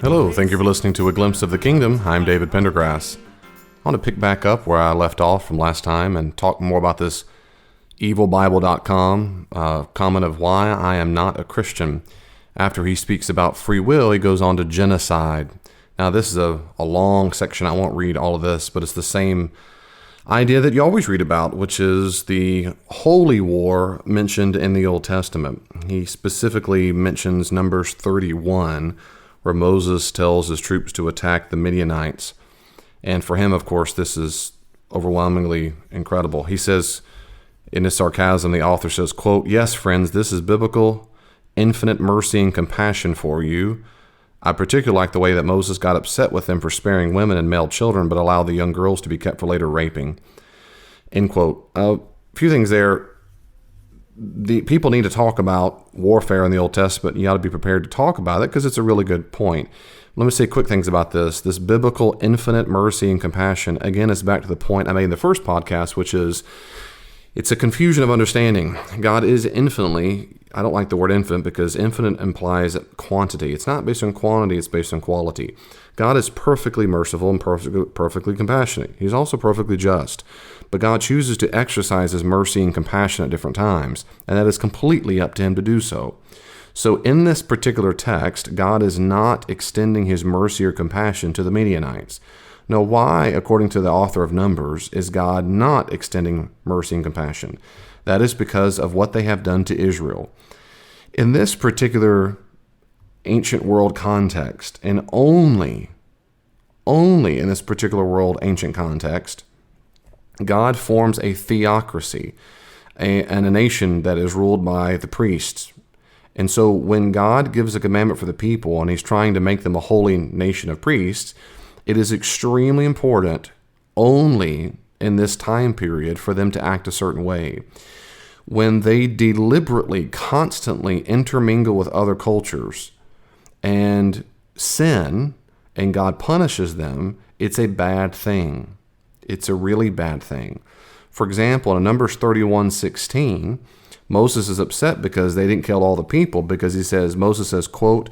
Hello, thank you for listening to A Glimpse of the Kingdom. I'm David Pendergrass. I want to pick back up where I left off from last time and talk more about this evilbible.com comment of why I am not a Christian. After he speaks about free will, he goes on to genocide. Now, this is a long section. I won't read all of this, but it's the same idea that you always read about, which is the holy war mentioned in the Old Testament. He specifically mentions Numbers 31, where Moses tells his troops to attack the Midianites. And for him, of course, this is overwhelmingly incredible. He says, in his sarcasm, the author says, quote, "Yes, friends, this is biblical, infinite mercy and compassion for you. I particularly like the way that Moses got upset with them for sparing women and male children, but allowed the young girls to be kept for later raping." End quote. A few things there. The people need to talk about warfare in the Old Testament. You ought to be prepared to talk about it because it's a really good point. Let me say quick things about this. This biblical infinite mercy and compassion, again, is back to the point I made in the first podcast, which is it's a confusion of understanding. God is infinitely, I don't like the word infinite because infinite implies quantity. It's not based on quantity, it's based on quality. God is perfectly merciful and perfectly compassionate. He's also perfectly just. But God chooses to exercise his mercy and compassion at different times, and that is completely up to him to do so. So in this particular text, God is not extending his mercy or compassion to the Midianites. Now, why, according to the author of Numbers, is God not extending mercy and compassion? That is because of what they have done to Israel. In this particular ancient world context, and only in this particular world ancient context, God forms a theocracy, and a nation that is ruled by the priests. And so when God gives a commandment for the people and he's trying to make them a holy nation of priests, it is extremely important only in this time period for them to act a certain way. When they deliberately, constantly intermingle with other cultures and sin, and God punishes them, it's a bad thing. It's a really bad thing. For example, in Numbers 31:16, Moses is upset because they didn't kill all the people because Moses says, quote,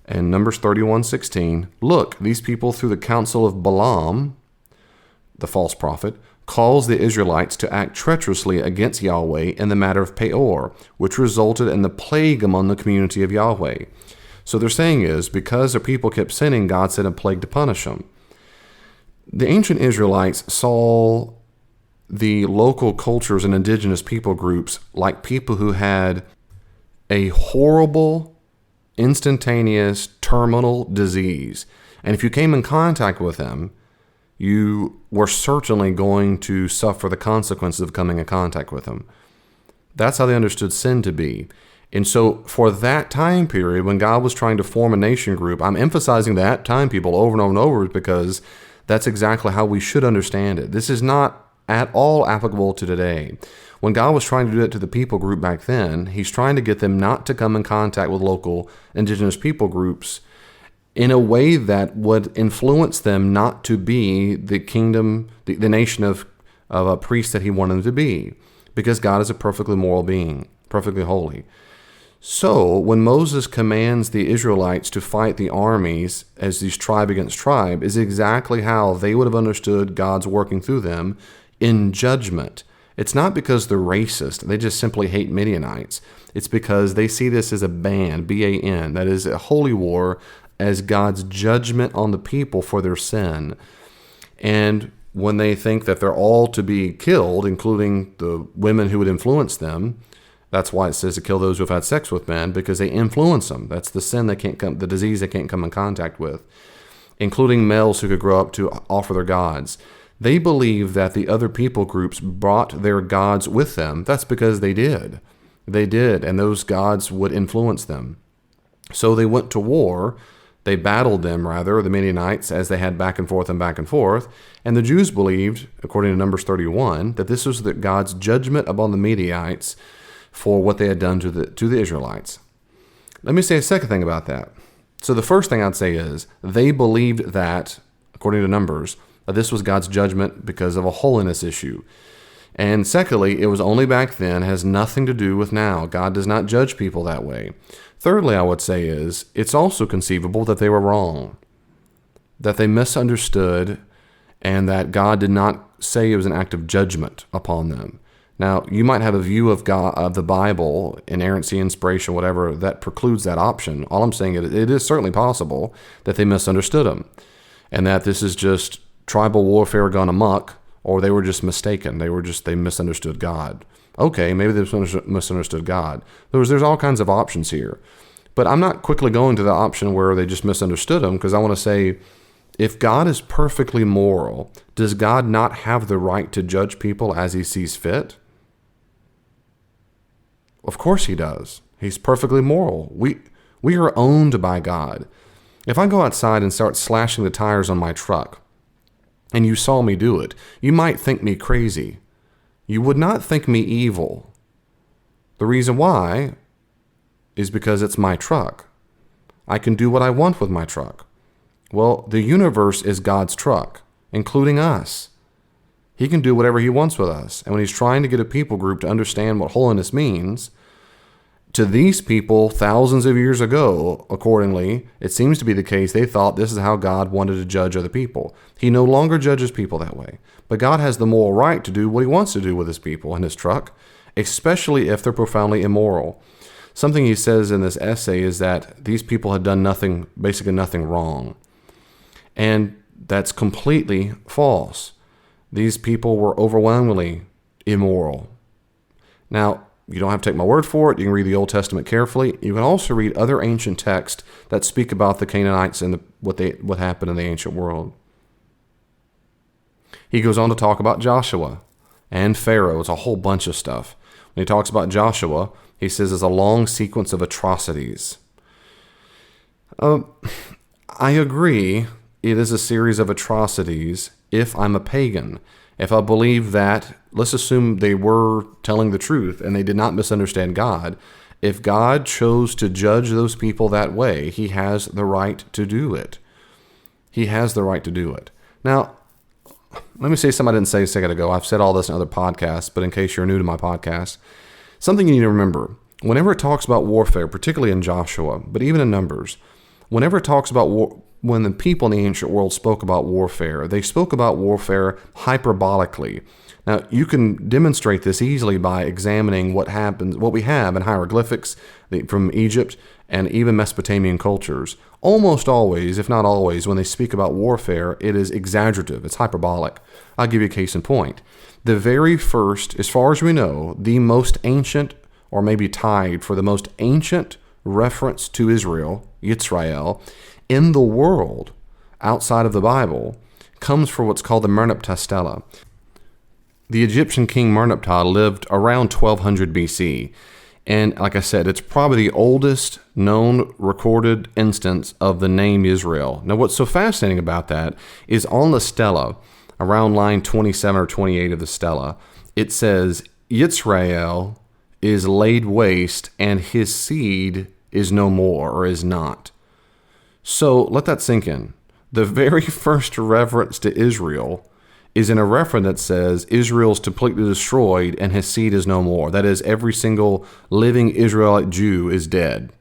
in Numbers 31:16, "Look, these people through the counsel of Balaam, the false prophet, calls the Israelites to act treacherously against Yahweh in the matter of Peor, which resulted in the plague among the community of Yahweh." So they're saying is, because the people kept sinning, God sent a plague to punish them. The ancient Israelites saw the local cultures and indigenous people groups like people who had a horrible, instantaneous, terminal disease. And if you came in contact with them, you were certainly going to suffer the consequences of coming in contact with them. That's how they understood sin to be. And so for that time period, when God was trying to form a nation group, I'm emphasizing that time people over and over and over because that's exactly how we should understand it. This is not at all applicable to today. When God was trying to do it to the people group back then, he's trying to get them not to come in contact with local indigenous people groups in a way that would influence them not to be the kingdom, the nation of a priest that he wanted them to be, because God is a perfectly moral being, perfectly holy. So when Moses commands the Israelites to fight the armies as these tribe against tribe is exactly how they would have understood God's working through them in judgment. It's not because they're racist. They just simply hate Midianites. It's because they see this as a ban, B-A-N, that is a holy war, as God's judgment on the people for their sin. And when they think that they're all to be killed, including the women who would influence them, that's why it says to kill those who have had sex with men, because they influence them. That's the sin the disease they can't come in contact with, including males who could grow up to offer their gods. They believe that the other people groups brought their gods with them. That's because they did. They did, and those gods would influence them. So they went to war. They battled them, rather, the Midianites, as they had back and forth. And the Jews believed, according to Numbers 31, that this was God's judgment upon the Midianites for what they had done to the Israelites. Let me say a second thing about that. So the first thing I'd say is they believed that, according to Numbers, this was God's judgment because of a holiness issue. And secondly, it was only back then, has nothing to do with now. God does not judge people that way. Thirdly, I would say it's also conceivable that they were wrong, that they misunderstood, and that God did not say it was an act of judgment upon them. Now, you might have a view of God, of the Bible, inerrancy, inspiration, whatever, that precludes that option. All I'm saying is it is certainly possible that they misunderstood him, and that this is just tribal warfare gone amok, or they were just mistaken. They misunderstood God. Okay, maybe they misunderstood God. There's all kinds of options here. But I'm not quickly going to the option where they just misunderstood him, because I want to say, if God is perfectly moral, does God not have the right to judge people as he sees fit? Of course he does. He's perfectly moral. We are owned by God. If I go outside and start slashing the tires on my truck, and you saw me do it, you might think me crazy. You would not think me evil. The reason why is because it's my truck. I can do what I want with my truck. Well, the universe is God's truck, including us. He can do whatever he wants with us. And when he's trying to get a people group to understand what holiness means, to these people thousands of years ago, accordingly, it seems to be the case they thought this is how God wanted to judge other people. He no longer judges people that way. But God has the moral right to do what he wants to do with his people and his truck, especially if they're profoundly immoral. Something he says in this essay is that these people had done nothing, basically nothing wrong. And that's completely false. These people were overwhelmingly immoral. Now, you don't have to take my word for it. You can read the Old Testament carefully. You can also read other ancient texts that speak about the Canaanites and what happened in the ancient world. He goes on to talk about Joshua and Pharaoh. It's a whole bunch of stuff. When he talks about Joshua, he says it's a long sequence of atrocities. I agree. It is a series of atrocities if I'm a pagan. If I believe that, let's assume they were telling the truth and they did not misunderstand God. If God chose to judge those people that way, he has the right to do it. He has the right to do it. Now, let me say something I didn't say a second ago. I've said all this in other podcasts, but in case you're new to my podcast, something you need to remember. Whenever it talks about warfare, particularly in Joshua, but even in Numbers, whenever it talks about war, when the people in the ancient world spoke about warfare, they spoke about warfare hyperbolically. Now, you can demonstrate this easily by examining what we have in hieroglyphics from Egypt and even Mesopotamian cultures. Almost always, if not always, when they speak about warfare, it is exaggerative. It's hyperbolic. I'll give you a case in point. The very first, as far as we know, the most ancient, or maybe tied for the most ancient reference to Israel, Yitzrael, in the world outside of the Bible, comes from what's called the Merneptah Stela. The Egyptian king Merneptah lived around 1200 BC. And like I said, it's probably the oldest known recorded instance of the name Israel. Now, what's so fascinating about that is on the stela, around line 27 or 28 of the stela, it says, Yitzrael is laid waste and his seed is no more, or is not. So let that sink in. The very first reference to Israel is in a reference that says Israel's completely destroyed and his seed is no more. That is, every single living Israelite Jew is dead.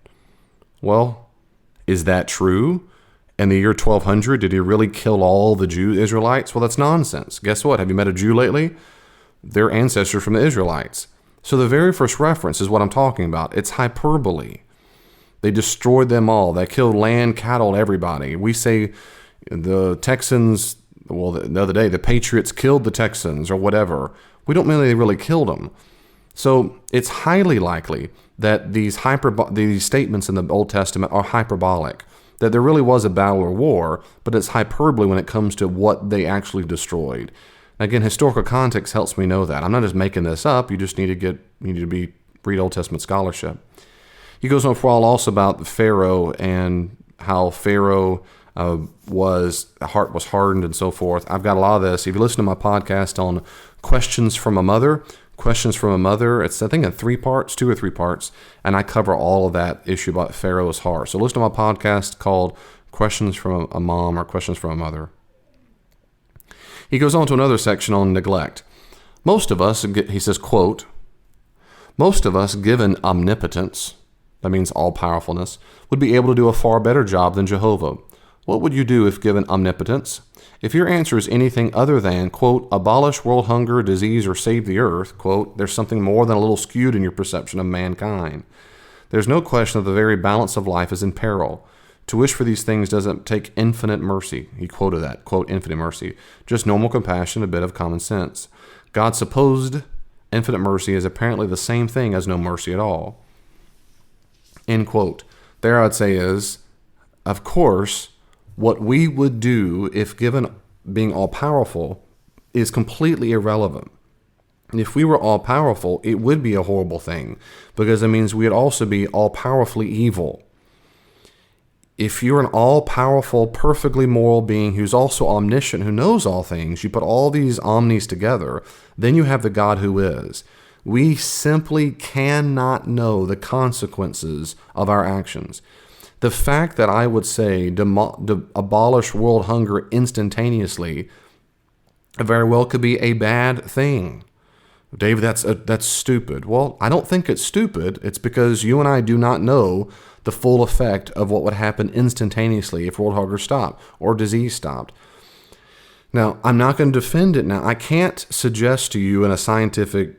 Well, is that true? In the year 1200, did he really kill all the Israelites? Well, that's nonsense. Guess what? Have you met a Jew lately? They're ancestors from the Israelites. So the very first reference is what I'm talking about. It's hyperbole. They destroyed them all. They killed land, cattle, everybody. We say the Texans, well, the other day, the Patriots killed the Texans or whatever. We don't mean they really killed them. So it's highly likely that these statements in the Old Testament are hyperbolic, that there really was a battle or war, but it's hyperbole when it comes to what they actually destroyed. Again, historical context helps me know that. I'm not just making this up. You just need to read Old Testament scholarship. He goes on for a while also about Pharaoh and how Pharaoh heart was hardened and so forth. I've got a lot of this. If you listen to my podcast on Questions from a Mother, it's I think in 2 or 3 parts, and I cover all of that issue about Pharaoh's heart. So listen to my podcast called Questions from a Mom or Questions from a Mother. He goes on to another section on neglect. Most of us, he says, quote, most of us, given omnipotence, that means all-powerfulness, would be able to do a far better job than Jehovah. What would you do if given omnipotence? If your answer is anything other than, quote, abolish world hunger, disease, or save the earth, quote, there's something more than a little skewed in your perception of mankind. There's no question that the very balance of life is in peril. To wish for these things doesn't take infinite mercy. He quoted that, quote, infinite mercy. Just normal compassion, a bit of common sense. God's supposed infinite mercy is apparently the same thing as no mercy at all. End quote. There I'd say is, of course, what we would do if given being all-powerful is completely irrelevant. If we were all-powerful, it would be a horrible thing, because it means we'd also be all-powerfully evil. If you're an all-powerful, perfectly moral being who's also omniscient, who knows all things, you put all these omnis together, then you have the God who is. We simply cannot know the consequences of our actions. The fact that I would say abolish world hunger instantaneously very well could be a bad thing. David, that's stupid. Well, I don't think it's stupid. It's because you and I do not know the full effect of what would happen instantaneously if world hunger stopped or disease stopped. Now, I'm not going to defend it now. I can't suggest to you in a scientific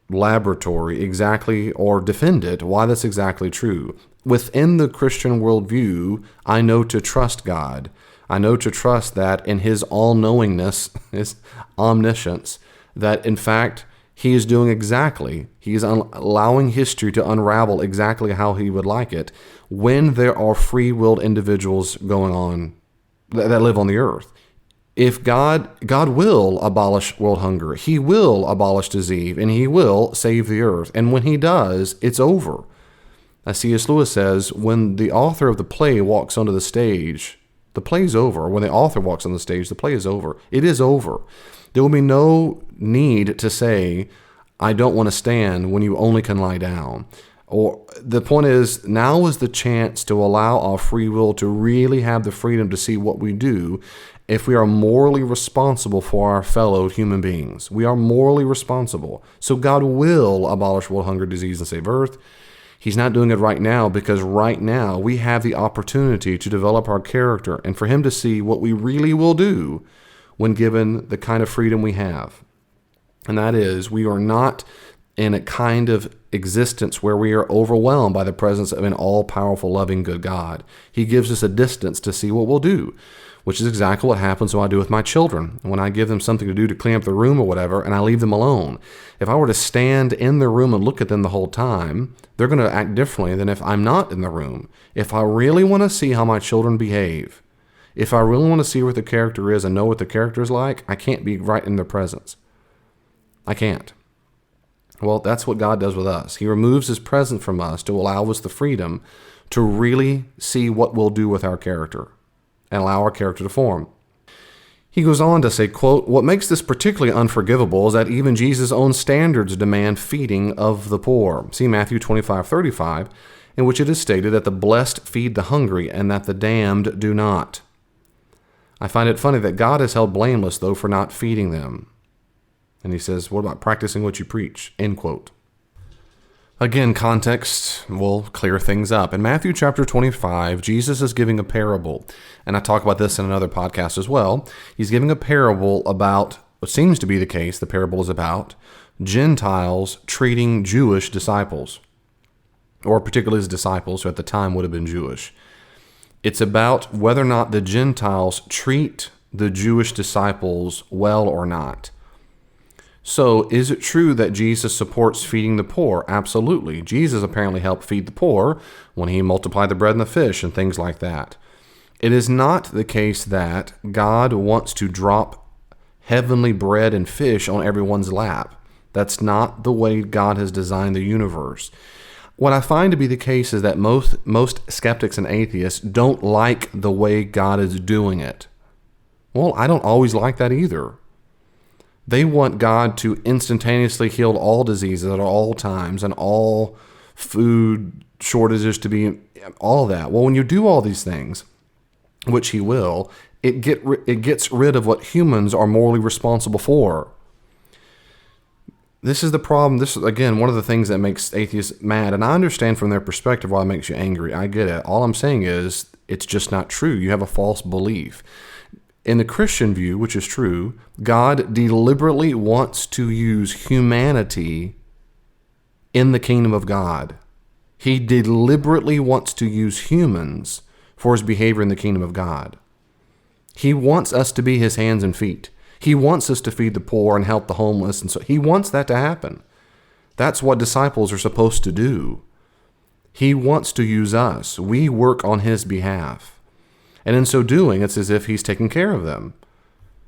laboratory exactly or defend it why that's exactly true. Within the Christian worldview, I know to trust God. I know to trust that in his all-knowingness, his omniscience, that in fact he is doing exactly, he is allowing history to unravel exactly how he would like it when there are free-willed individuals going on that live on the earth. If God will abolish world hunger, he will abolish disease, and he will save the earth. And when he does, it's over. As C.S. Lewis says, when the author of the play walks onto the stage, the play's over. When the author walks on the stage, the play is over. It is over. There will be no need to say, I don't want to stand when you only can lie down. Or the point is, now is the chance to allow our free will to really have the freedom to see what we do if we are morally responsible for our fellow human beings. We are morally responsible. So God will abolish world hunger, disease, and save earth. He's not doing it right now because right now we have the opportunity to develop our character and for him to see what we really will do when given the kind of freedom we have. And that is, we are not in a kind of existence where we are overwhelmed by the presence of an all-powerful, loving, good God. He gives us a distance to see what we'll do, which is exactly what happens when I do with my children. When I give them something to do to clean up the room or whatever, and I leave them alone. If I were to stand in the room and look at them the whole time, they're going to act differently than if I'm not in the room. If I really want to see how my children behave, if I really want to see what the character is and know what the character is like, I can't be right in their presence. I can't. Well, that's what God does with us. He removes his presence from us to allow us the freedom to really see what we'll do with our character and allow our character to form. He goes on to say, quote, what makes this particularly unforgivable is that even Jesus' own standards demand feeding of the poor. See Matthew 25:35, in which it is stated that the blessed feed the hungry and that the damned do not. I find it funny that God is held blameless, though, for not feeding them. And he says, what about practicing what you preach? End quote. Again, context will clear things up. In Matthew chapter 25, Jesus is giving a parable. And I talk about this in another podcast as well. He's giving a parable about what seems to be the case. The parable is about Gentiles treating Jewish disciples, or particularly his disciples, who at the time would have been Jewish. It's about whether or not the Gentiles treat the Jewish disciples well or not. So, is it true that Jesus supports feeding the poor? Absolutely. Jesus apparently helped feed the poor when he multiplied the bread and the fish and things like that. It is not the case that God wants to drop heavenly bread and fish on everyone's lap. That's not the way God has designed the universe. What I find to be the case is that most skeptics and atheists don't like the way God is doing it. Well, I don't always like that either. They want God to instantaneously heal all diseases at all times and all food shortages to be all that. Well, when you do all these things, which he will, it gets rid of what humans are morally responsible for. This is the problem. This is, again, one of the things that makes atheists mad. And I understand from their perspective why it makes you angry. I get it. All I'm saying is it's just not true. You have a false belief. In the Christian view, which is true, God deliberately wants to use humanity in the kingdom of God. He deliberately wants to use humans for his behavior in the kingdom of God. He wants us to be his hands and feet. He wants us to feed the poor and help the homeless. And so he wants that to happen. That's what disciples are supposed to do. He wants to use us. We work on his behalf. And in so doing, it's as if he's taking care of them.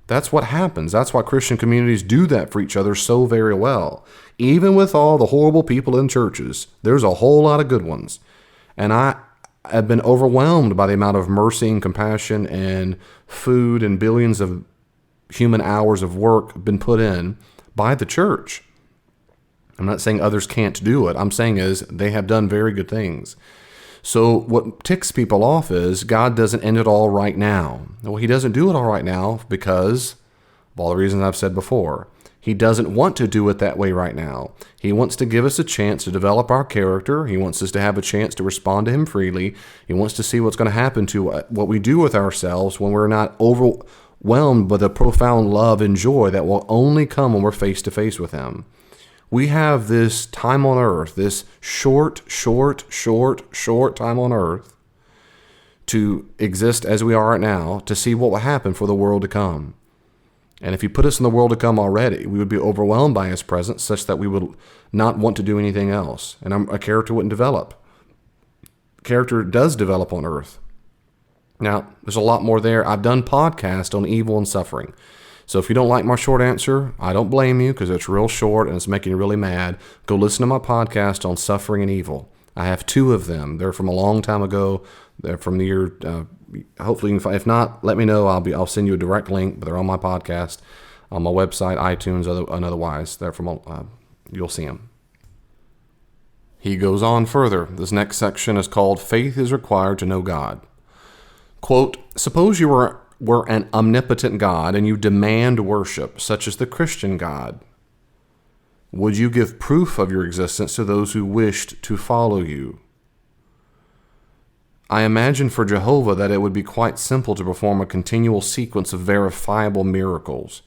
That's what happens. That's why Christian communities do that for each other so very well. Even with all the horrible people in churches, there's a whole lot of good ones. And I have been overwhelmed by the amount of mercy and compassion and food and billions of human hours of work been put in by the church. I'm not saying others can't do it. I'm saying is they have done very good things. So what ticks people off is God doesn't end it all right now. Well, he doesn't do it all right now because of all the reasons I've said before. He doesn't want to do it that way right now. He wants to give us a chance to develop our character. He wants us to have a chance to respond to him freely. He wants to see what's going to happen to what we do with ourselves when we're not overwhelmed with a profound love and joy that will only come when we're face to face with him. We have this time on earth, this short time on earth to exist as we are right now, to see what will happen for the world to come. And if he put us in the world to come already, we would be overwhelmed by his presence such that we would not want to do anything else. And a character wouldn't develop. Character does develop on earth. Now, there's a lot more there. I've done podcasts on evil and suffering. So if you don't like my short answer, I don't blame you because it's real short and it's making you really mad. Go listen to my podcast on suffering and evil. I have 2 of them. They're from a long time ago. They're from the year, hopefully you can find, if not, let me know. I'll send you a direct link, but they're on my podcast, on my website, iTunes, and otherwise. They're from, you'll see them. He goes on further. This next section is called Faith is Required to Know God. Quote, suppose you were an omnipotent God and you demand worship, such as the Christian God. Would you give proof of your existence to those who wished to follow you? I imagine for Jehovah that it would be quite simple to perform a continual sequence of verifiable miracles.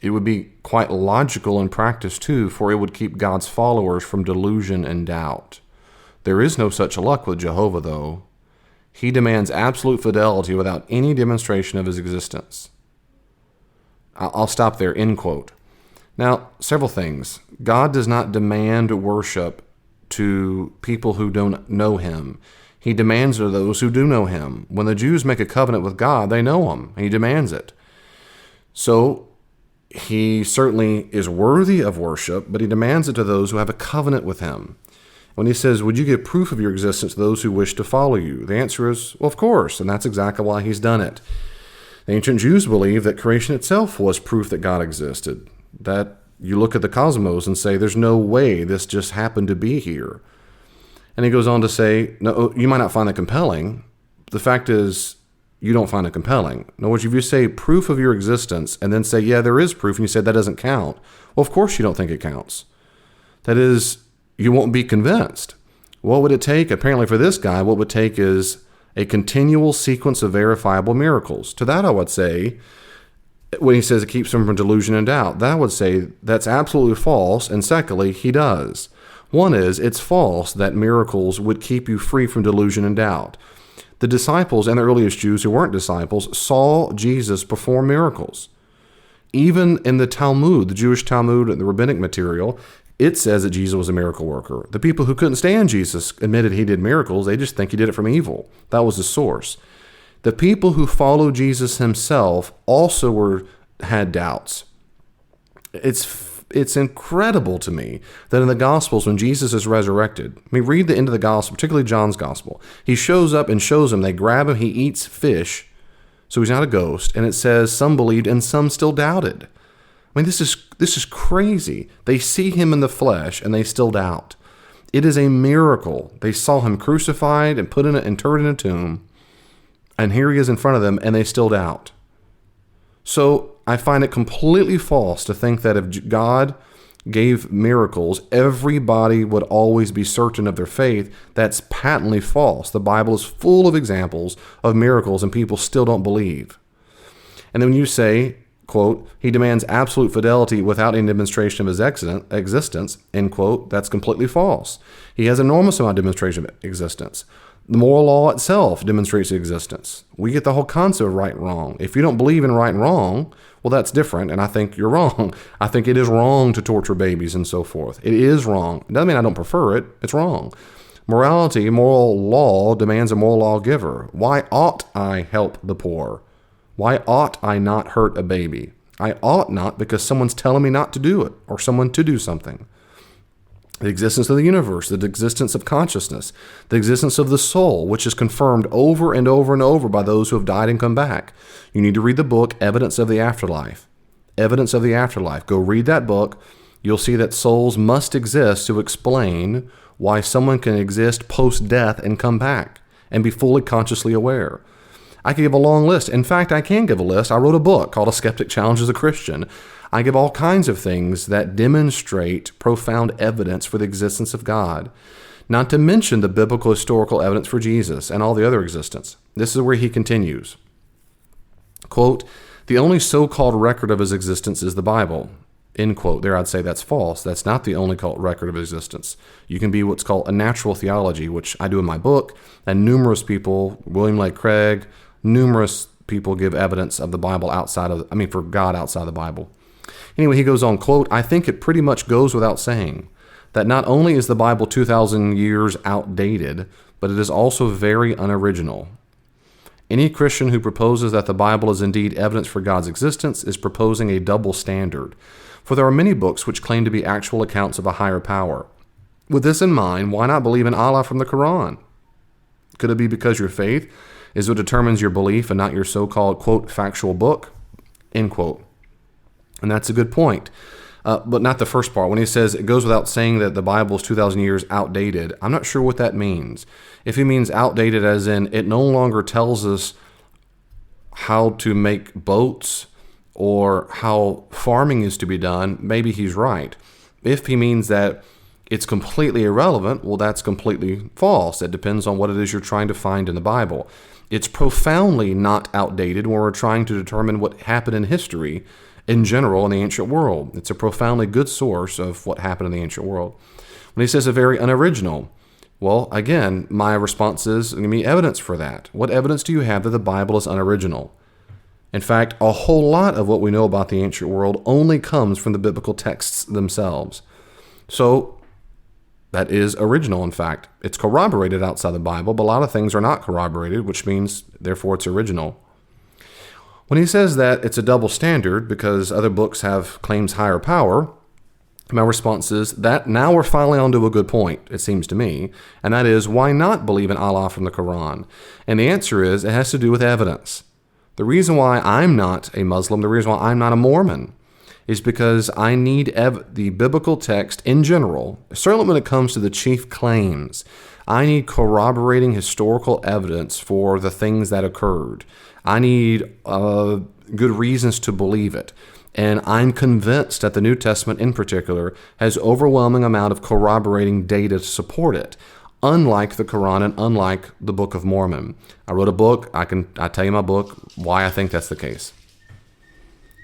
It would be quite logical in practice too, for it would keep God's followers from delusion and doubt. There is no such luck with Jehovah, though. He demands absolute fidelity without any demonstration of his existence. I'll stop there, end quote. Now, several things. God does not demand worship to people who don't know him. He demands it of those who do know him. When the Jews make a covenant with God, they know him. He demands it. So, he certainly is worthy of worship, but he demands it to those who have a covenant with him. When he says, would you give proof of your existence to those who wish to follow you? The answer is, well, of course, and that's exactly why he's done it. The ancient Jews believed that creation itself was proof that God existed, that you look at the cosmos and say, there's no way this just happened to be here. And he goes on to say, no, you might not find that compelling. The fact is, you don't find it compelling. In other words, if you say proof of your existence and then say, yeah, there is proof, and you say that doesn't count, well, of course you don't think it counts. That is, you won't be convinced. What would it take? Apparently for this guy, what it would take is a continual sequence of verifiable miracles. To that I would say, when he says it keeps him from delusion and doubt, that would say that's absolutely false, and secondly, he does. One is, it's false that miracles would keep you free from delusion and doubt. The disciples and the earliest Jews who weren't disciples saw Jesus perform miracles. Even in the Talmud, the Jewish Talmud and the rabbinic material, it says that Jesus was a miracle worker. The people who couldn't stand Jesus admitted he did miracles. They just think he did it from evil. That was the source. The people who followed Jesus himself also had doubts. It's incredible to me that in the Gospels, when Jesus is resurrected, read the end of the Gospel, particularly John's Gospel. He shows up and shows them. They grab him. He eats fish, so he's not a ghost. And it says some believed and some still doubted. This is crazy. They see him in the flesh and they still doubt. It is a miracle. They saw him crucified and put in and interred in a tomb, and here he is in front of them, and they still doubt. So I find it completely false to think that if God gave miracles, everybody would always be certain of their faith. That's patently false. The Bible is full of examples of miracles and people still don't believe. And then when you say, quote, he demands absolute fidelity without any demonstration of his existence, end quote, that's completely false. He has enormous amount of demonstration of existence. The moral law itself demonstrates existence. We get the whole concept of right and wrong. If you don't believe in right and wrong, well, that's different, and I think you're wrong. I think it is wrong to torture babies and so forth. It is wrong. It doesn't mean I don't prefer it. It's wrong. Morality, moral law, demands a moral lawgiver. Why ought I help the poor? Why ought I not hurt a baby? I ought not because someone's telling me not to do it, or someone to do something. The existence of the universe, the existence of consciousness, the existence of the soul, which is confirmed over and over and over by those who have died and come back. You need to read the book, Evidence of the Afterlife. Evidence of the Afterlife. Go read that book. You'll see that souls must exist to explain why someone can exist post-death and come back and be fully consciously aware. I could give a long list. In fact, I can give a list. I wrote a book called A Skeptic Challenges a Christian. I give all kinds of things that demonstrate profound evidence for the existence of God, not to mention the biblical historical evidence for Jesus and all the other existence. This is where he continues. Quote, the only so-called record of his existence is the Bible. End quote. There I'd say that's false. That's not the only called record of existence. You can be what's called a natural theology, which I do in my book, and numerous people, William Lane Craig, numerous people give evidence of the Bible for God outside the Bible. Anyway, he goes on, quote, I think it pretty much goes without saying that not only is the Bible 2,000 years outdated, but it is also very unoriginal. Any Christian who proposes that the Bible is indeed evidence for God's existence is proposing a double standard, for there are many books which claim to be actual accounts of a higher power. With this in mind, why not believe in Allah from the Quran? Could it be because your faith is what determines your belief and not your so-called, quote, factual book, end quote? And that's a good point, but not the first part. When he says it goes without saying that the Bible is 2,000 years outdated, I'm not sure what that means. If he means outdated as in it no longer tells us how to make boats or how farming is to be done, maybe he's right. If he means that it's completely irrelevant, well, that's completely false. It depends on what it is you're trying to find in the Bible. It's profoundly not outdated when we're trying to determine what happened in history in general in the ancient world. It's a profoundly good source of what happened in the ancient world. When he says a very unoriginal, well, again, my response is, give me evidence for that. What evidence do you have that the Bible is unoriginal? In fact, a whole lot of what we know about the ancient world only comes from the biblical texts themselves. So that is original, in fact. It's corroborated outside the Bible, but a lot of things are not corroborated, which means, therefore, it's original. When he says that it's a double standard because other books have claims higher power, my response is that now we're finally onto a good point, it seems to me, and that is, why not believe in Allah from the Quran? And the answer is, it has to do with evidence. The reason why I'm not a Muslim, the reason why I'm not a Mormon, is because I need the biblical text in general, certainly when it comes to the chief claims. I need corroborating historical evidence for the things that occurred. I need good reasons to believe it. And I'm convinced that the New Testament in particular has overwhelming amount of corroborating data to support it, unlike the Quran and unlike the Book of Mormon. I wrote a book. I tell you my book, why I think that's the case.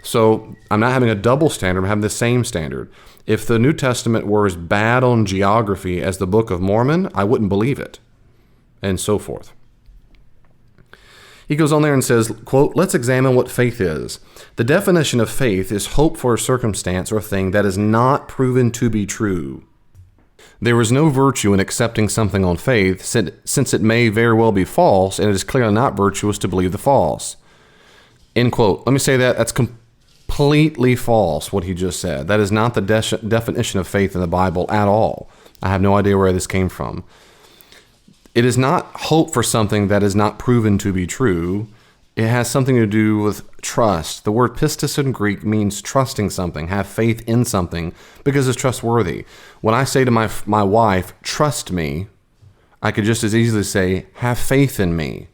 So I'm not having a double standard. I'm having the same standard. If the New Testament were as bad on geography as the Book of Mormon, I wouldn't believe it, and so forth. He goes on there and says, quote, let's examine what faith is. The definition of faith is hope for a circumstance or thing that is not proven to be true. There is no virtue in accepting something on faith, since it may very well be false, and it is clearly not virtuous to believe the false. End quote. Let me say that. That's completely false, what he just said. That is not the definition of faith in the Bible at all. I have no idea where this came from. It is not hope for something that is not proven to be true. It has something to do with trust. The word pistis in Greek means trusting something, have faith in something, because it's trustworthy. When I say to my wife, trust me, I could just as easily say, have faith in me.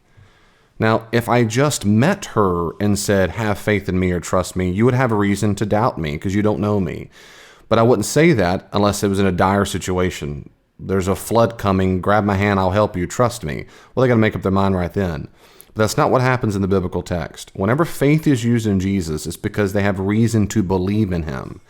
Now, if I just met her and said, have faith in me or trust me, you would have a reason to doubt me because you don't know me. But I wouldn't say that unless it was in a dire situation. There's a flood coming, grab my hand, I'll help you, trust me. Well, they got to make up their mind right then. But that's not what happens in the biblical text. Whenever faith is used in Jesus, it's because they have reason to believe in him.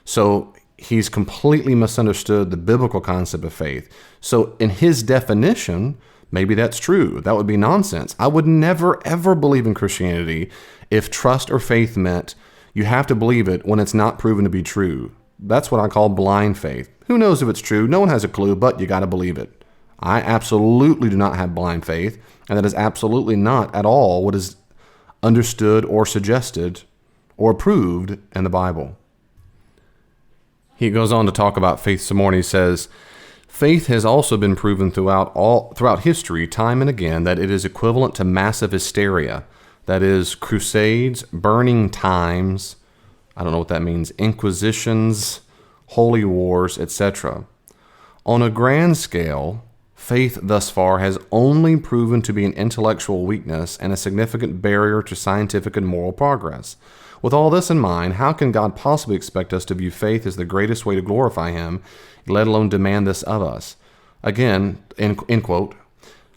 So he's completely misunderstood the biblical concept of faith. So in his definition, maybe that's true. That would be nonsense. I would never, ever believe in Christianity if trust or faith meant you have to believe it when it's not proven to be true. That's what I call blind faith. Who knows if it's true? No one has a clue, but you got to believe it. I absolutely do not have blind faith, and that is absolutely not at all what is understood or suggested or approved in the Bible. He goes on to talk about faith some more, and he says, faith has also been proven throughout history, time and again, that it is equivalent to massive hysteria. That is, crusades, burning times, I don't know what that means, inquisitions, holy wars, etc. On a grand scale, faith thus far has only proven to be an intellectual weakness and a significant barrier to scientific and moral progress. With all this in mind, how can God possibly expect us to view faith as the greatest way to glorify him, let alone demand this of us? Again, end quote,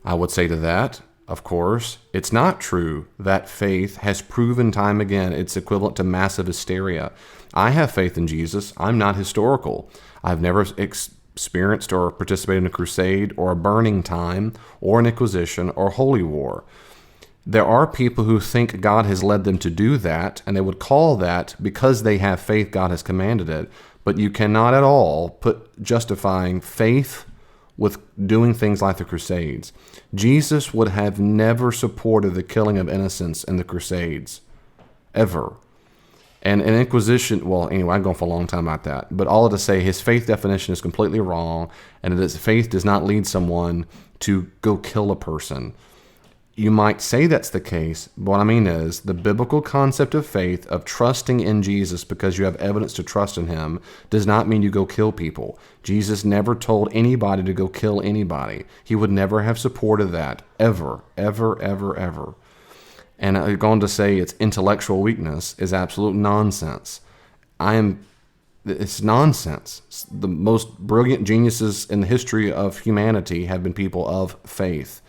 I would say to that, of course, it's not true that faith has proven time again it's equivalent to massive hysteria. I have faith in Jesus. I'm not historical. I've never experienced or participated in a crusade or a burning time or an inquisition or holy war. There are people who think God has led them to do that, and they would call that, because they have faith, God has commanded it. But you cannot at all put justifying faith with doing things like the Crusades. Jesus would have never supported the killing of innocents in the Crusades, ever. And an inquisition, well, anyway, I'm going for a long time about that. But all to say, his faith definition is completely wrong, and it is, faith does not lead someone to go kill a person. You might say that's the case, but what I mean is the biblical concept of faith, of trusting in Jesus because you have evidence to trust in him, does not mean you go kill people. Jesus never told anybody to go kill anybody. He would never have supported that, ever, ever, ever, ever. And I'm going to say it's intellectual weakness is absolute nonsense. It's nonsense. The most brilliant geniuses in the history of humanity have been people of faith.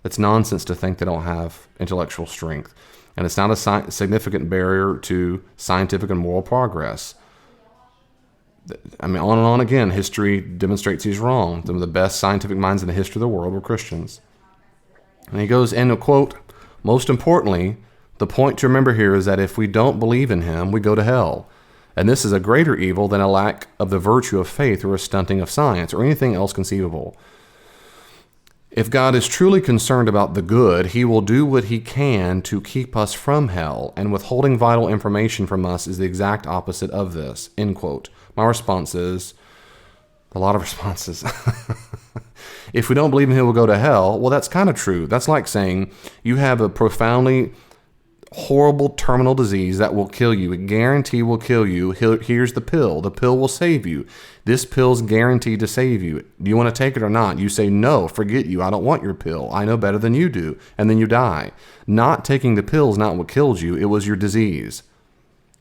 It's nonsense to think they don't have intellectual strength. And it's not a significant barrier to scientific and moral progress. I mean, on and on again, history demonstrates he's wrong. Some of the best scientific minds in the history of the world were Christians. And he goes, and quote, most importantly, the point to remember here is that if we don't believe in him, we go to hell. And this is a greater evil than a lack of the virtue of faith or a stunting of science or anything else conceivable. If God is truly concerned about the good, he will do what he can to keep us from hell, and withholding vital information from us is the exact opposite of this, end quote. My response is, a lot of responses. If we don't believe in him, we'll go to hell. Well, that's kind of true. That's like saying you have a profoundly horrible terminal disease that will kill you. It guarantee will kill you. Here's the pill. The pill will save you. This pill's guaranteed to save you. Do you want to take it or not? You say, no, forget you. I don't want your pill. I know better than you do. And then you die. Not taking the pill is not what kills you. It was your disease.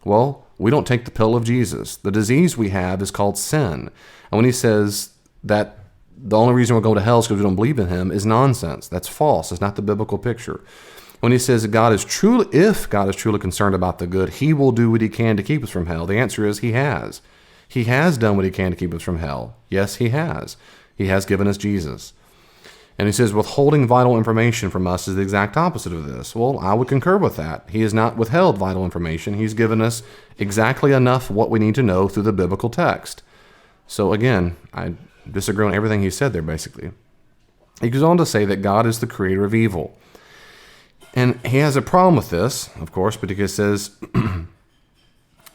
Well, we don't take the pill of Jesus. The disease we have is called sin. And when he says that the only reason we'll go to hell is because we don't believe in him is nonsense. That's false. It's not the biblical picture. When he says that if God is truly concerned about the good, he will do what he can to keep us from hell. The answer is he has. He has done what he can to keep us from hell. Yes, he has. He has given us Jesus. And he says withholding vital information from us is the exact opposite of this. Well, I would concur with that. He has not withheld vital information. He's given us exactly enough what we need to know through the biblical text. So again, I disagree on everything he said there, basically. He goes on to say that God is the creator of evil. And he has a problem with this, of course, because he says,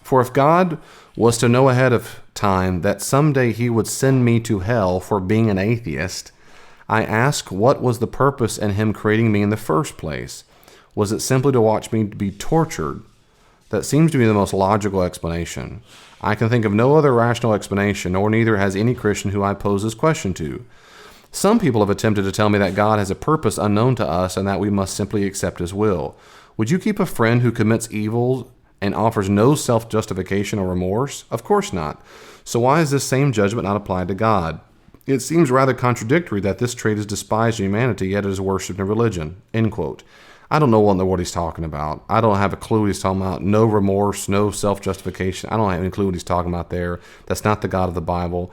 for if God was to know ahead of time that someday he would send me to hell for being an atheist, I ask what was the purpose in him creating me in the first place? Was it simply to watch me be tortured? That seems to be the most logical explanation. I can think of no other rational explanation, nor neither has any Christian who I pose this question to. Some people have attempted to tell me that God has a purpose unknown to us and that we must simply accept his will. Would you keep a friend who commits evil and offers no self-justification or remorse? Of course not. So why is this same judgment not applied to God? It seems rather contradictory that this trait is despised in humanity, yet it is worshipped in religion. End quote. I don't know what he's talking about. I don't have a clue what he's talking about. No remorse, no self-justification. I don't have any clue what he's talking about there. That's not the God of the Bible.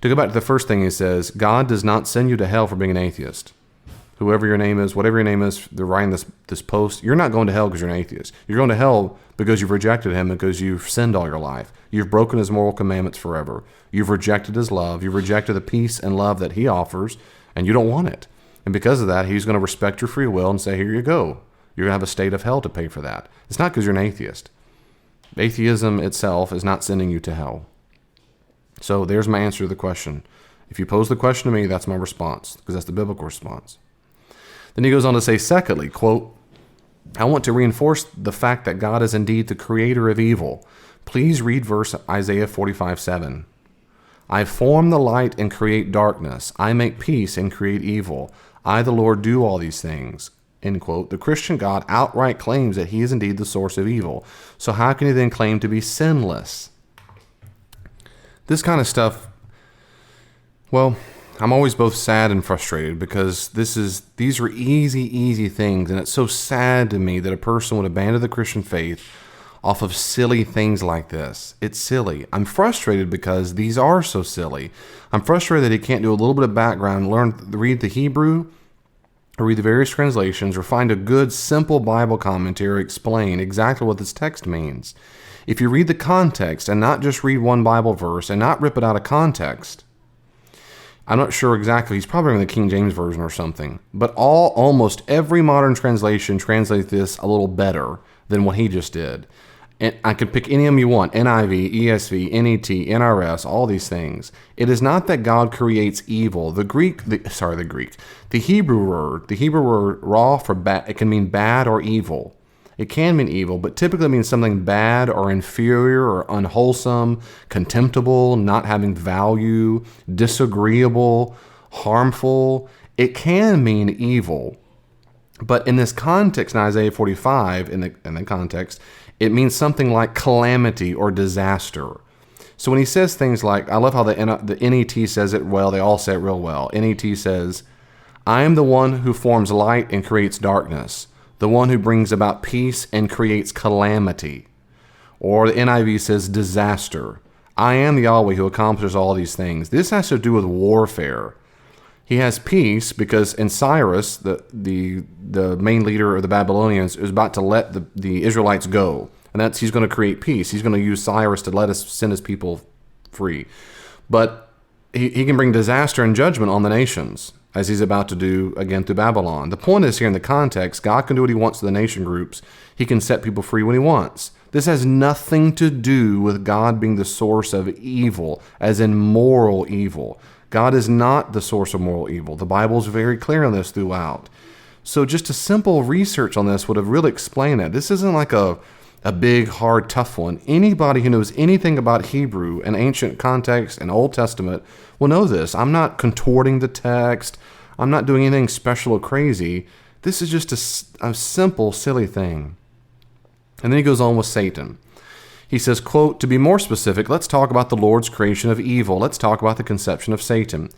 To go back to the first thing he says, God does not send you to hell for being an atheist. Whoever your name is, whatever your name is, they're writing this post. You're not going to hell because you're an atheist. You're going to hell because you've rejected him, because you've sinned all your life. You've broken his moral commandments forever. You've rejected his love. You've rejected the peace and love that he offers, and you don't want it. And because of that, he's going to respect your free will and say, here you go. You're going to have a state of hell to pay for that. It's not because you're an atheist. Atheism itself is not sending you to hell. So there's my answer to the question. If you pose the question to me, that's my response, because that's the biblical response. Then he goes on to say, secondly, quote, I want to reinforce the fact that God is indeed the creator of evil. Please read verse Isaiah 45:7. I form the light and create darkness. I make peace and create evil. I, the Lord, do all these things. End quote. The Christian God outright claims that he is indeed the source of evil. So how can he then claim to be sinless? This kind of stuff, well, I'm always both sad and frustrated, because these are easy things, and it's so sad to me that a person would abandon the Christian faith off of silly things like this. It's silly. I'm frustrated because these are so silly. I'm frustrated that he can't do a little bit of background, read the Hebrew, or read the various translations, or find a good, simple Bible commentary explain exactly what this text means. If you read the context and not just read one Bible verse and not rip it out of context, I'm not sure exactly, he's probably in the King James Version or something, but almost every modern translation translates this a little better than what he just did. And I could pick any of them you want, NIV, ESV, NET, NRS, all these things. It is not that God creates evil. The Hebrew word ra for bad, it can mean bad or evil. It can mean evil, but typically means something bad or inferior or unwholesome, contemptible, not having value, disagreeable, harmful. It can mean evil. But in this context, in Isaiah 45, in the context, it means something like calamity or disaster. So when he says things like, I love how the NET says it well, they all say it real well. NET says, I am the one who forms light and creates darkness, the one who brings about peace and creates calamity. Or the NIV says disaster. I am the Yahweh who accomplishes all these things. This has to do with warfare. He has peace because in Cyrus, the main leader of the Babylonians, is about to let the Israelites go. And he's going to create peace. He's going to use Cyrus to send his people free. But he can bring disaster and judgment on the nations, as he's about to do again through Babylon. The point is here in the context, God can do what he wants to the nation groups. He can set people free when he wants. This has nothing to do with God being the source of evil, as in moral evil. God is not the source of moral evil. The Bible is very clear on this throughout. So just a simple research on this would have really explained that. This isn't like a big, hard, tough one. Anybody who knows anything about Hebrew and ancient context and Old Testament will know this. I'm not contorting the text. I'm not doing anything special or crazy. This is just a simple, silly thing. And then he goes on with Satan. He says, quote, to be more specific, let's talk about the Lord's creation of evil. Let's talk about the conception of Satan.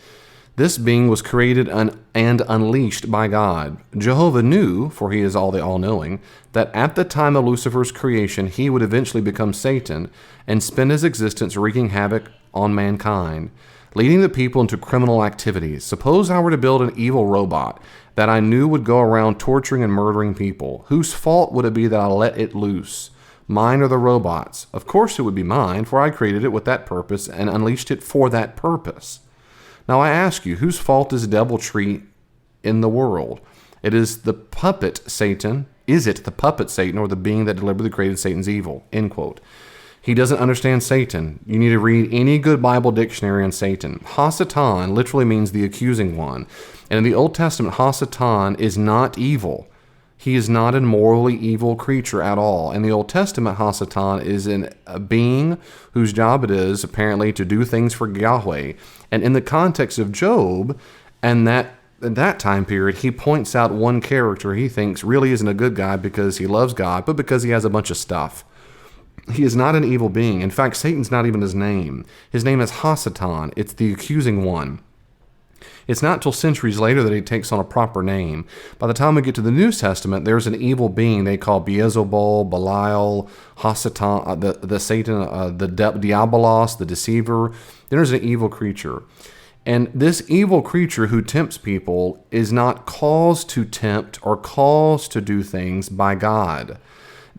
This being was created and unleashed by God. Jehovah knew, for he is the all-knowing, that at the time of Lucifer's creation, he would eventually become Satan and spend his existence wreaking havoc on mankind, leading the people into criminal activities. Suppose I were to build an evil robot that I knew would go around torturing and murdering people. Whose fault would it be that I let it loose? Mine or the robot's? Of course it would be mine, for I created it with that purpose and unleashed it for that purpose. Now I ask you, whose fault is deviltry in the world? It is the puppet Satan. Is it the puppet Satan or the being that deliberately created Satan's evil? End quote. He doesn't understand Satan. You need to read any good Bible dictionary on Satan. Hasatan literally means the accusing one. And in the Old Testament, Hasatan is not evil. He is not a morally evil creature at all. In the Old Testament, Hasatan is a being whose job it is, apparently, to do things for Yahweh. And in the context of Job, and in that time period, he points out one character he thinks really isn't a good guy because he loves God, but because he has a bunch of stuff. He is not an evil being. In fact, Satan's not even his name. His name is Hasatan. It's the accusing one. It's not till centuries later that he takes on a proper name. By the time we get to the New Testament, there's an evil being they call Beelzebul, Belial, Hasatan, the Satan, the Diabolos, the deceiver. Then there's an evil creature. And this evil creature who tempts people is not caused to tempt or caused to do things by God.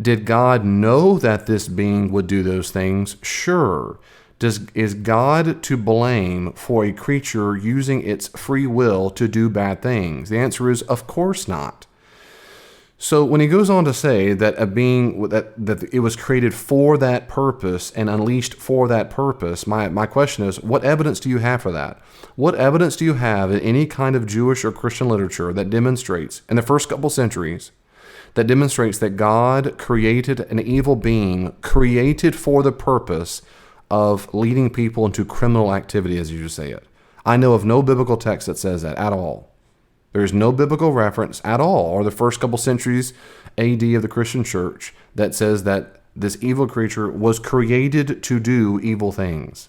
Did God know that this being would do those things? Sure. Is God to blame for a creature using its free will to do bad things? The answer is, of course not. So when he goes on to say that a being that it was created for that purpose and unleashed for that purpose, my question is, what evidence do you have for that? What evidence do you have in any kind of Jewish or Christian literature that demonstrates, in the first couple centuries, that demonstrates that God created an evil being created for the purpose of leading people into criminal activity, as you just say it? I know of no biblical text that says that at all. There's no biblical reference at all, or the first couple centuries AD of the Christian church, that says that this evil creature was created to do evil things.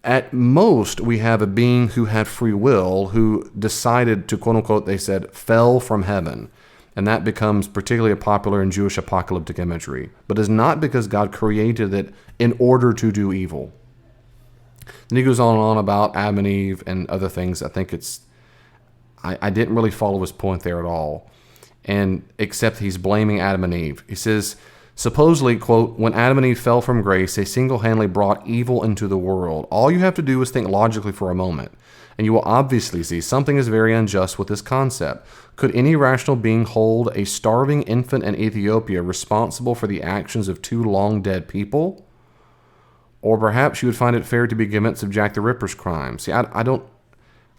At most, we have a being who had free will, who decided to, quote unquote, they said, fell from heaven. And that becomes particularly popular in Jewish apocalyptic imagery. But it's not because God created it in order to do evil. Then he goes on and on about Adam and Eve and other things. I think I didn't really follow his point there at all. And except he's blaming Adam and Eve. He says, supposedly, quote, when Adam and Eve fell from grace, they single-handedly brought evil into the world. All you have to do is think logically for a moment, and you will obviously see something is very unjust with this concept. Could any rational being hold a starving infant in Ethiopia responsible for the actions of two long-dead people? Or perhaps you would find it fair to be convinced of Jack the Ripper's crime. See, I don't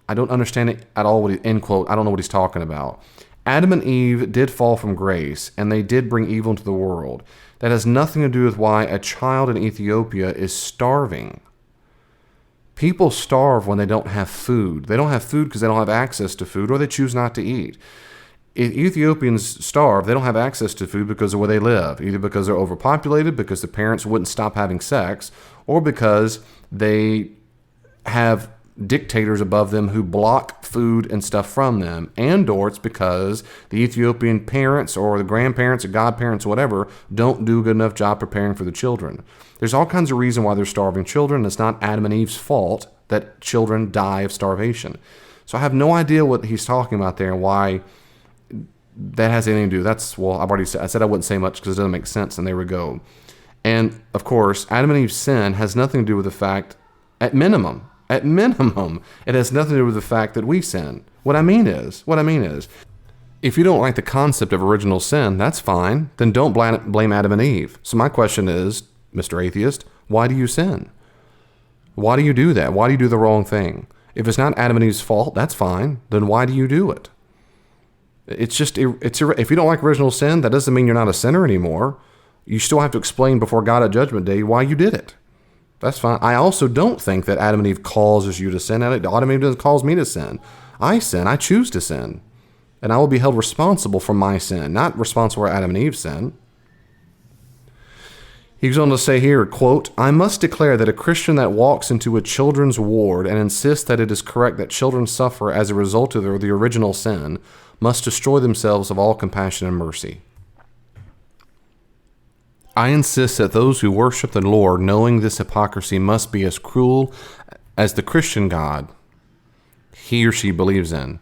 understand it at all, end quote. I don't know what he's talking about. Adam and Eve did fall from grace, and they did bring evil into the world. That has nothing to do with why a child in Ethiopia is starving. People starve when they don't have food. They don't have food because they don't have access to food, or they choose not to eat. If Ethiopians starve, they don't have access to food because of where they live, either because they're overpopulated, because the parents wouldn't stop having sex, or because they have dictators above them who block food and stuff from them, and or it's because the Ethiopian parents or the grandparents or godparents or whatever don't do a good enough job preparing for the children. There's all kinds of reasons why they're starving children. It's not Adam and Eve's fault that children die of starvation. So I have no idea what he's talking about there and why that has anything to do. I've already said, I said I wouldn't say much because it doesn't make sense, and there we go. And of course, Adam and Eve's sin has nothing to do with the fact, at minimum, it has nothing to do with the fact that we sin. What I mean is, if you don't like the concept of original sin, that's fine. Then don't blame Adam and Eve. So my question is, Mr. Atheist, why do you sin? Why do you do that? Why do you do the wrong thing? If it's not Adam and Eve's fault, that's fine. Then why do you do it? If you don't like original sin, that doesn't mean you're not a sinner anymore. You still have to explain before God at Judgment Day why you did it. That's fine. I also don't think that Adam and Eve causes you to sin. Adam and Eve doesn't cause me to sin. I sin. I choose to sin. And I will be held responsible for my sin, not responsible for Adam and Eve's sin. He goes on to say here, quote, I must declare that a Christian that walks into a children's ward and insists that it is correct that children suffer as a result of the original sin must destroy themselves of all compassion and mercy. I insist that those who worship the Lord, knowing this hypocrisy, must be as cruel as the Christian God he or she believes in,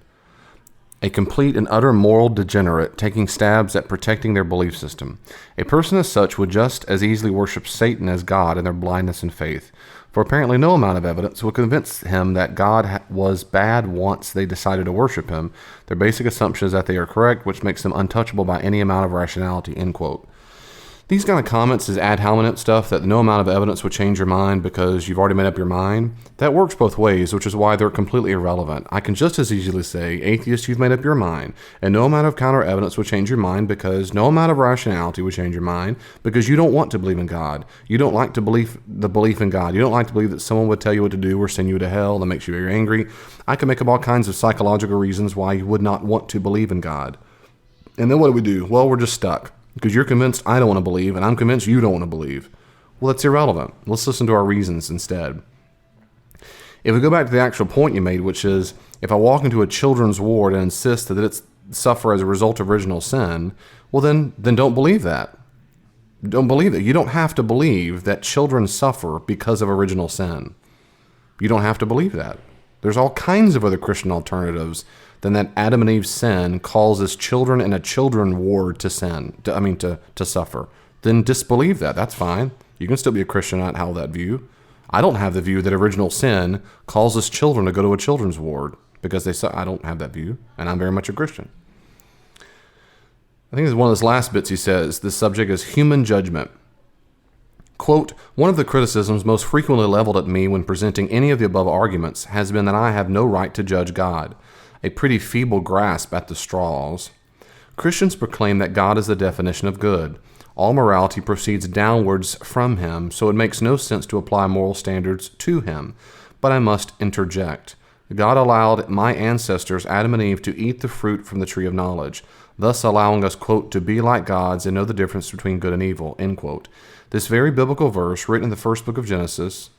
a complete and utter moral degenerate taking stabs at protecting their belief system. A person as such would just as easily worship Satan as God in their blindness and faith, for apparently no amount of evidence will convince him that God was bad once they decided to worship him. Their basic assumption is that they are correct, which makes them untouchable by any amount of rationality, end quote. These kind of comments is ad hominem stuff that no amount of evidence would change your mind because you've already made up your mind. That works both ways, which is why they're completely irrelevant. I can just as easily say, atheist, you've made up your mind, and no amount of counter evidence would change your mind because no amount of rationality would change your mind because you don't want to believe in God. You don't like to believe the belief in God. You don't like to believe that someone would tell you what to do or send you to hell. That makes you very angry. I can make up all kinds of psychological reasons why you would not want to believe in God. And then what do? Well, we're just stuck. Because you're convinced I don't want to believe, and I'm convinced you don't want to believe. Well, that's irrelevant. Let's listen to our reasons instead. If we go back to the actual point you made, which is, if I walk into a children's ward and insist that it's suffer as a result of original sin, well then don't believe that. Don't believe it. You don't have to believe that children suffer because of original sin. You don't have to believe that. There's all kinds of other Christian alternatives than that Adam and Eve's sin causes children in a children ward to to suffer. Then disbelieve that. That's fine. You can still be a Christian and not hold that view. I don't have the view that original sin causes children to go to a children's ward because I don't have that view, and I'm very much a Christian. I think it's one of those last bits he says. This subject is human judgment. Quote, one of the criticisms most frequently leveled at me when presenting any of the above arguments has been that I have no right to judge God. A pretty feeble grasp at the straws. Christians proclaim that God is the definition of good. All morality proceeds downwards from him, so it makes no sense to apply moral standards to him. But I must interject. God allowed my ancestors, Adam and Eve, to eat the fruit from the tree of knowledge, thus allowing us, quote, to be like gods and know the difference between good and evil, end quote. This very biblical verse, written in the first book of Genesis,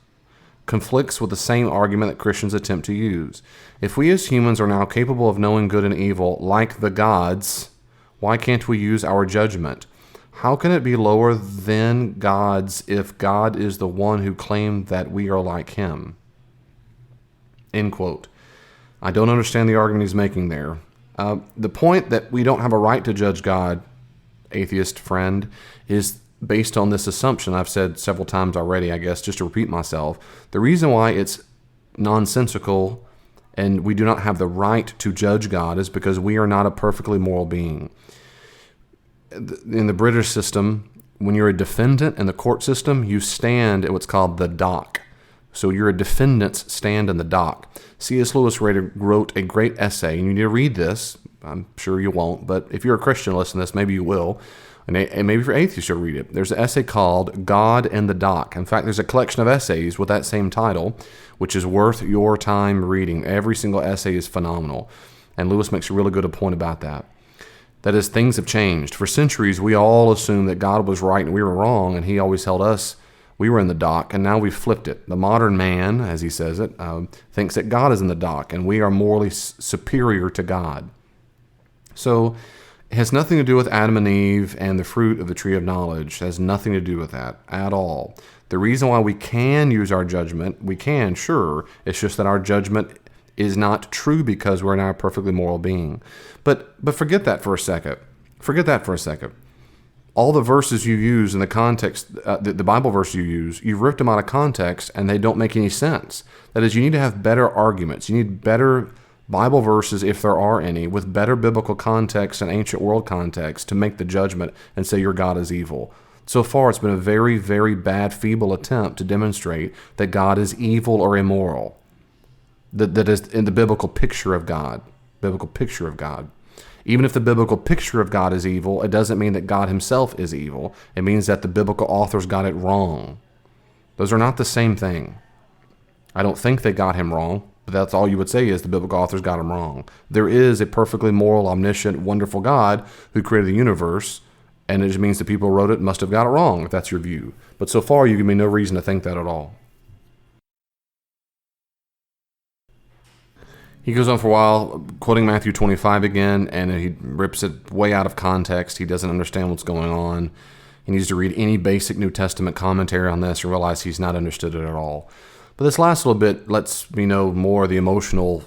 conflicts with the same argument that Christians attempt to use. If we as humans are now capable of knowing good and evil like the gods, why can't we use our judgment? How can it be lower than God's if God is the one who claimed that we are like him? End quote. I don't understand the argument he's making there. The point that we don't have a right to judge God, atheist friend, is based on this assumption I've said several times already, I guess, just to repeat myself. The reason why it's nonsensical and we do not have the right to judge God is because we are not a perfectly moral being. In the British system, when you're a defendant in the court system, you stand at what's called the dock. So you're a defendant's stand in the dock. C.S. Lewis wrote a great essay, and you need to read this. I'm sure you won't, but if you're a Christian, listen to this, maybe you will. And maybe if you're atheist, you'll read it. There's an essay called God in the Dock. In fact, there's a collection of essays with that same title, which is worth your time reading. Every single essay is phenomenal. And Lewis makes a really good point about that. That is, things have changed. For centuries, we all assumed that God was right and we were wrong, and he always held us, we were in the dock, and now we've flipped it. The modern man, as he says it, thinks that God is in the dock, and we are morally superior to God. So it has nothing to do with Adam and Eve and the fruit of the tree of knowledge. It has nothing to do with that at all. The reason why we can use our judgment, we can, sure, it's just that our judgment is not true because we're not a perfectly moral being. But forget that for a second. Forget that for a second. All the verses you use in the context, the Bible verses you use, you've ripped them out of context and they don't make any sense. That is, you need to have better arguments. You need better Bible verses, if there are any, with better biblical context and ancient world context to make the judgment and say your God is evil. So far, it's been a very, very bad, feeble attempt to demonstrate that God is evil or immoral. That is in the biblical picture of God. Biblical picture of God. Even if the biblical picture of God is evil, it doesn't mean that God himself is evil. It means that the biblical authors got it wrong. Those are not the same thing. I don't think they got him wrong, but that's all you would say is the biblical authors got him wrong. There is a perfectly moral, omniscient, wonderful God who created the universe, and it just means the people who wrote it must have got it wrong, if that's your view. But so far, you give me no reason to think that at all. He goes on for a while, quoting Matthew 25 again, and he rips it way out of context. He doesn't understand what's going on. He needs to read any basic New Testament commentary on this and realize he's not understood it at all. But this last little bit lets me know more the emotional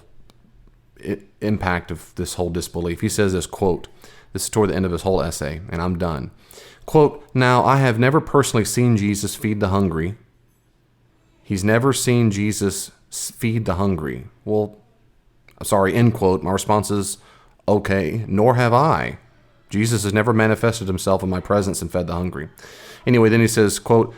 impact of this whole disbelief. He says this, quote, this is toward the end of his whole essay, and I'm done. Quote, now, I have never personally seen Jesus feed the hungry. He's never seen Jesus feed the hungry. Well, sorry, end quote. My response is, okay, nor have I. Jesus has never manifested himself in my presence and fed the hungry. Anyway, then he says, quote,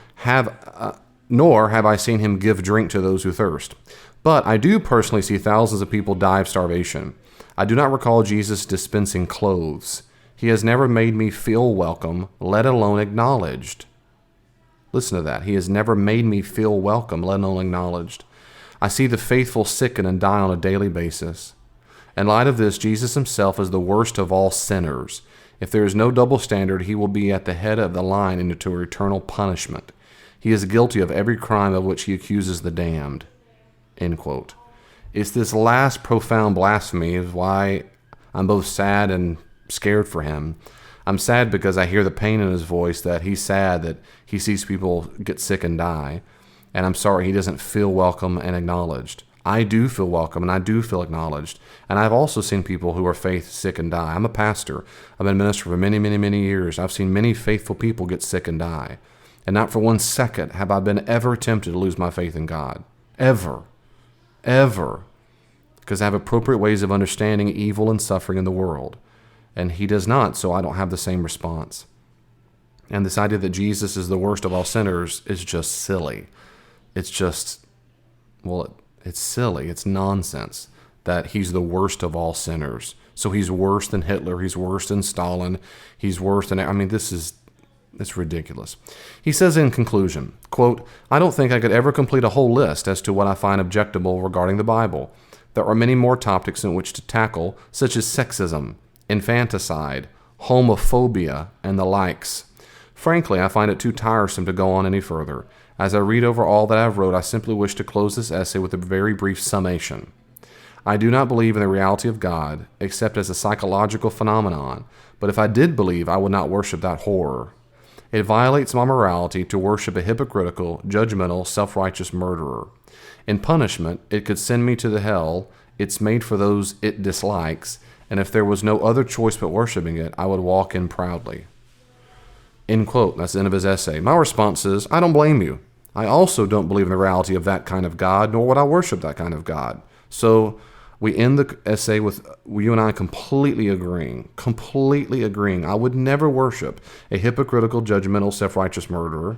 nor have I seen him give drink to those who thirst. But I do personally see thousands of people die of starvation. I do not recall Jesus dispensing clothes. He has never made me feel welcome, let alone acknowledged. Listen to that. He has never made me feel welcome, let alone acknowledged. I see the faithful sicken and die on a daily basis. In light of this, Jesus himself is the worst of all sinners. If there is no double standard, he will be at the head of the line into eternal punishment. He is guilty of every crime of which he accuses the damned." End quote. It's this last profound blasphemy is why I'm both sad and scared for him. I'm sad because I hear the pain in his voice, that he's sad that he sees people get sick and die. And I'm sorry he doesn't feel welcome and acknowledged. I do feel welcome and I do feel acknowledged. And I've also seen people who are faith sick and die. I'm a pastor. I've been a minister for many, many, many years. I've seen many faithful people get sick and die. And not for 1 second have I been ever tempted to lose my faith in God. Ever. Ever. Because I have appropriate ways of understanding evil and suffering in the world. And he does not, so I don't have the same response. And this idea that Jesus is the worst of all sinners is just silly. It's just, well, it's silly. It's nonsense that he's the worst of all sinners. So he's worse than Hitler. He's worse than Stalin. He's worse than, it's ridiculous. He says in conclusion, quote, "I don't think I could ever complete a whole list as to what I find objectionable regarding the Bible. There are many more topics in which to tackle, such as sexism, infanticide, homophobia, and the likes. Frankly, I find it too tiresome to go on any further. As I read over all that I've wrote, I simply wish to close this essay with a very brief summation. I do not believe in the reality of God, except as a psychological phenomenon, but if I did believe, I would not worship that horror. It violates my morality to worship a hypocritical, judgmental, self-righteous murderer. In punishment, it could send me to the hell it's made for those it dislikes, and if there was no other choice but worshiping it, I would walk in proudly." End quote. That's the end of his essay. My response is, I don't blame you. I also don't believe in the reality of that kind of God, nor would I worship that kind of God. So we end the essay with you and I completely agreeing. I would never worship a hypocritical, judgmental, self-righteous murderer.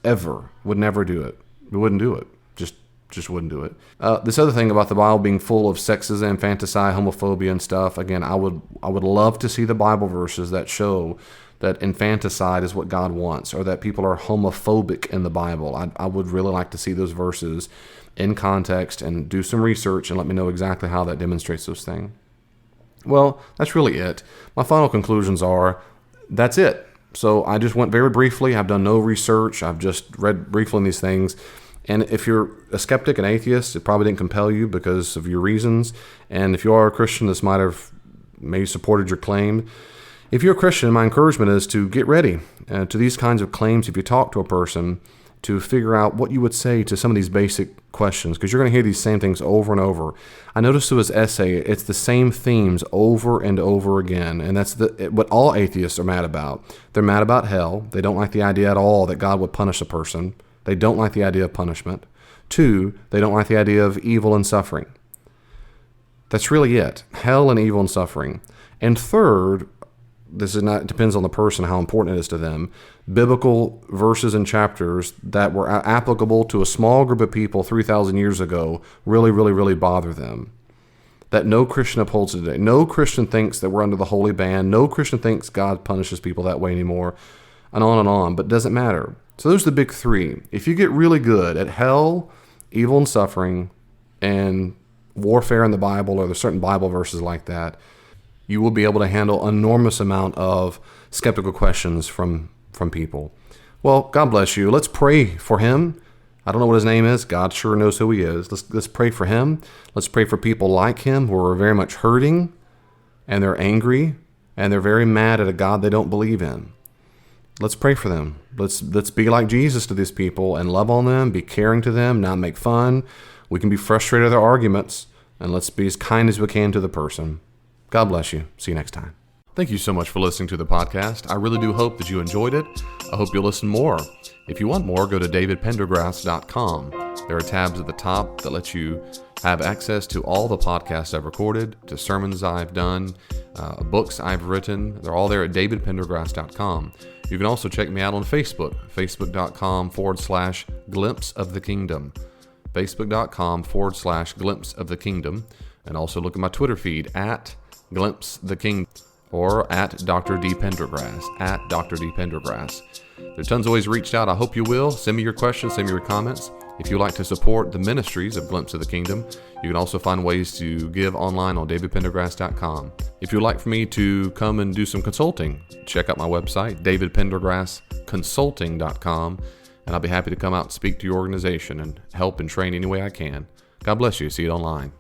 Ever. Would never do it. We wouldn't do it. Just wouldn't do it. This other thing about the Bible being full of sexism, infanticide, homophobia, and stuff. Again, I would love to see the Bible verses that show that infanticide is what God wants, or that people are homophobic in the Bible. I would really like to see those verses in context and do some research and let me know exactly how that demonstrates those things. Well, that's really it. My final conclusions are, that's it. So I just went very briefly. I've done no research. I've just read briefly in these things. And if you're a skeptic and atheist, it probably didn't compel you because of your reasons. And if you are a Christian, this might have maybe supported your claim. If you're a Christian, my encouragement is to get ready to these kinds of claims. If you talk to a person, to figure out what you would say to some of these basic questions, because you're going to hear these same things over and over. I noticed through his essay, it's the same themes over and over again, and that's what all atheists are mad about. They're mad about hell. They don't like the idea at all that God would punish a person. They don't like the idea of punishment. 2, they don't like the idea of evil and suffering. That's really it. Hell and evil and suffering. And 3rd, it depends on the person how important it is to them, biblical verses and chapters that were applicable to a small group of people 3,000 years ago really bother them. That no Christian upholds today. No Christian thinks that we're under the holy ban. No Christian thinks God punishes people that way anymore. And on, but it doesn't matter. So those are the big 3. If you get really good at hell, evil and suffering, and warfare in the Bible, or there's certain Bible verses like that, you will be able to handle an enormous amount of skeptical questions from people. Well, God bless you. Let's pray for him. I don't know what his name is. God sure knows who he is. Let's pray for him. Let's pray for people like him who are very much hurting, and they're angry, and they're very mad at a God they don't believe in. Let's pray for them. Let's be like Jesus to these people and love on them, be caring to them, not make fun. We can be frustrated at their arguments, and let's be as kind as we can to the person. God bless you. See you next time. Thank you so much for listening to the podcast. I really do hope that you enjoyed it. I hope you'll listen more. If you want more, go to davidpendergrass.com. There are tabs at the top that let you have access to all the podcasts I've recorded, to sermons I've done, books I've written. They're all there at davidpendergrass.com. You can also check me out on Facebook, facebook.com/glimpse of the kingdom, facebook.com/glimpse of the kingdom, and also look at my Twitter feed at glimpse the kingdom or at Dr. D. Pendergrass, at Dr. D. Pendergrass. There's tons of ways to reach out. I hope you will. Send me your questions, send me your comments. If you'd like to support the ministries of Glimpse of the Kingdom, you can also find ways to give online on davidpendergrass.com. If you'd like for me to come and do some consulting, check out my website, davidpendergrassconsulting.com, and I'll be happy to come out and speak to your organization and help and train any way I can. God bless you. See you online.